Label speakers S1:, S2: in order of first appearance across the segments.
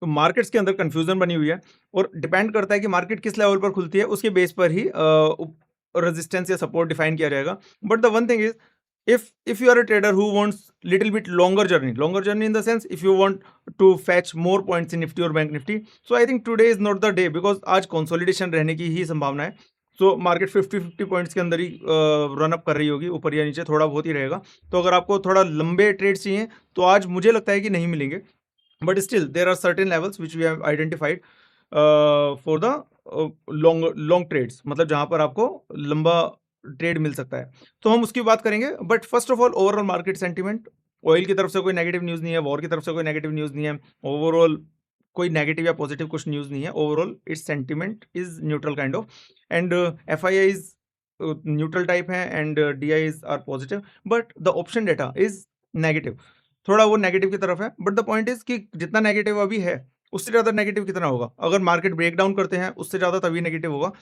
S1: Markets के अंदर confusion बनी हुई है और डिपेंड करता है कि मार्केट किस लेवल पर खुलती है, उसके बेस पर ही रेजिस्टेंस या सपोर्ट डिफाइन किया जाएगा। But the one thing is, if you are a trader who wants little bit longer journey in the sense, if you want to fetch more points in Nifty or Bank Nifty, so I think today is not the day, because आज consolidation रहने की ही संभावना है। So market 50 points के अंदर ही run up कर रही होगी, ऊपर या नीचे थोड़ा बहुत ही रहेगा। तो अगर आपको थोड़ा लंबे ट्रेड्स चाहिए तो आज मुझे लगता है कि नहीं मिलेंगे, but still there are certain levels which we have identified for the long trades, मतलब जहां पर आपको लंबा ट्रेड मिल सकता है, तो हम उसकी बात करेंगे। But first of all overall market sentiment, oil की तरफ से कोई नेगेटिव न्यूज नहीं है, वॉर की तरफ से कोई नेगेटिव न्यूज नहीं है, ओवरऑल कोई नेगेटिव या पॉजिटिव कुछ न्यूज नहीं है, overall its sentiment is neutral kind of. And FII is neutral type है and DIs are positive, but the option data is negative, थोड़ा वो नेगेटिव की तरफ है। बट द पॉइंट इज कि जितना नेगेटिव अभी है उससे ज्यादा नेगेटिव कितना होगा, अगर मार्केट ब्रेक डाउन करते हैं उससे ज्यादा तभी नेगेटिव होगा।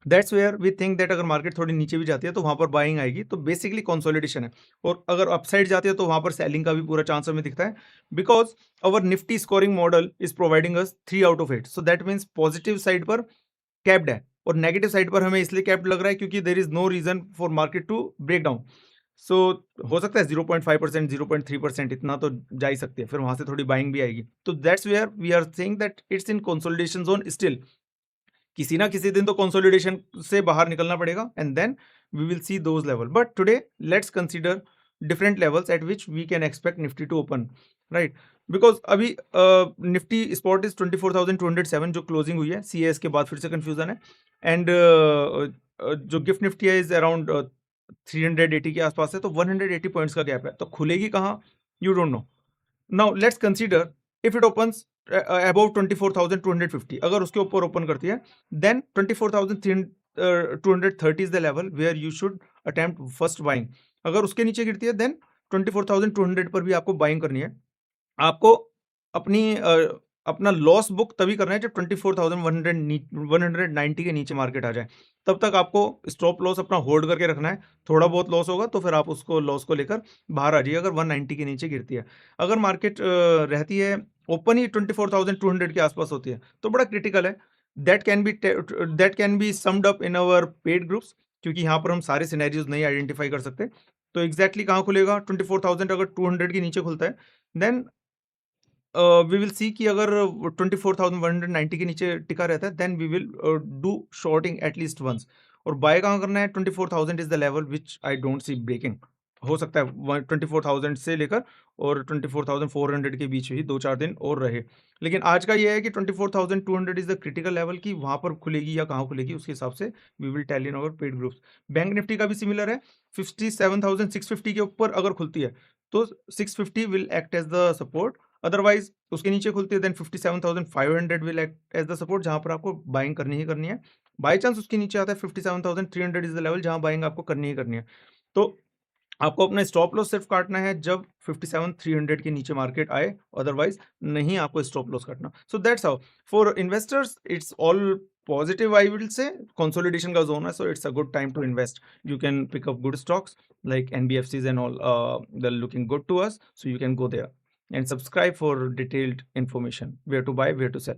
S1: That's where we think that अगर मार्केट थोड़ी नीचे भी जाती है तो वहां पर बाइंग आएगी, तो बेसिकली कंसोलिडेशन है। और अगर अपसाइड जाती है तो वहां पर सेलिंग का भी पूरा चांस हमें दिखता है, because our Nifty scoring model is providing us 3 out of 8, so that means positive side पर कैप्ड है और नेगेटिव साइड पर हमें इसलिए कैप्ड लग रहा है क्योंकि there is no reason for market to break down. So हो सकता है 0.5%, 0.3% इतना तो जा ही सकती है, फिर वहां से थोड़ी बाइंग भी आएगी। तो that's where we are saying that it's in consolidation zone still, किसी ना किसी दिन तो कंसोलिडेशन से बाहर निकलना पड़ेगा and then we will see those level. But today let's consider different levels at which we can expect Nifty to open, right? Because अभी निफ्टी स्पॉट इज 24,207 जो क्लोजिंग हुई है, CAS के बाद फिर से कंफ्यूजन है। एंड जो गिफ्ट निफ्टी है इज अराउंड 380 के आसपास है, तो 180 पॉइंट्स का गैप है, तो खुलेगी कहाँ, you don't know. Now let's consider if it opens above 24,250, अगर उसके ऊपर ओपन करती है then 24,230 is the level where you should attempt first buying. अगर उसके नीचे गिरती है देन 24,200 पर भी आपको बाइंग करनी है। आपको अपनी अपना लॉस बुक तभी करना है जब 24,190 के नीचे मार्केट आ जाए, तब तक आपको स्टॉप लॉस अपना होल्ड करके रखना है। थोड़ा बहुत लॉस होगा तो फिर आप उसको लॉस को लेकर बाहर आ जाइए अगर 190 के नीचे गिरती है। अगर मार्केट रहती है ओपन ही 24,200 के आसपास होती है तो बड़ा क्रिटिकल है। That can be summed up in our paid groups, क्योंकि यहाँ पर हम सारे सिनेरियोज नहीं आइडेंटिफाई कर सकते। तो एग्जैक्टली कहाँ खुलेगा, 24,000 अगर 200 के नीचे खुलता है देन वी विल सी कि अगर 24,190 के नीचे टिका रहता है then we will do shorting at least once. और बाय कहाँ करना है, 24,000 is the level which I don't see breaking. हो सकता है 24,000 से लेकर और 24,400 के बीच ही 2-4 दिन और रहे, लेकिन आज का ये है कि 24,200 इज द क्रिटिकल लेवल, की वहां पर खुलेगी या कहाँ खुलेगी उसके हिसाब से we will tell in our paid groups. Bank Nifty का भी सिमिलर है, 57,650 के ऊपर अगर खुलती है तो 650 will act as the support, otherwise उसके नीचे खुलती है then 57,500 will act as the support, जहां पर आपको बाइंग करनी ही करनी है। बाई चांस उसके नीचे आता है 57,300 इज द लेवल जहां बाइंग आपको करनी ही करनी है। तो आपको अपना स्टॉप लॉस सिर्फ काटना है जब 57,300 के नीचे मार्केट आए, अदरवाइज नहीं आपको स्टॉप लॉस काटना। So that's how for investors it's all positive, I will say consolidation का जोन है, so it's a good time to invest. You can pick up good stocks like NBFCs and all, they're looking good to us, so you can go there and subscribe for detailed information where to buy, where to sell.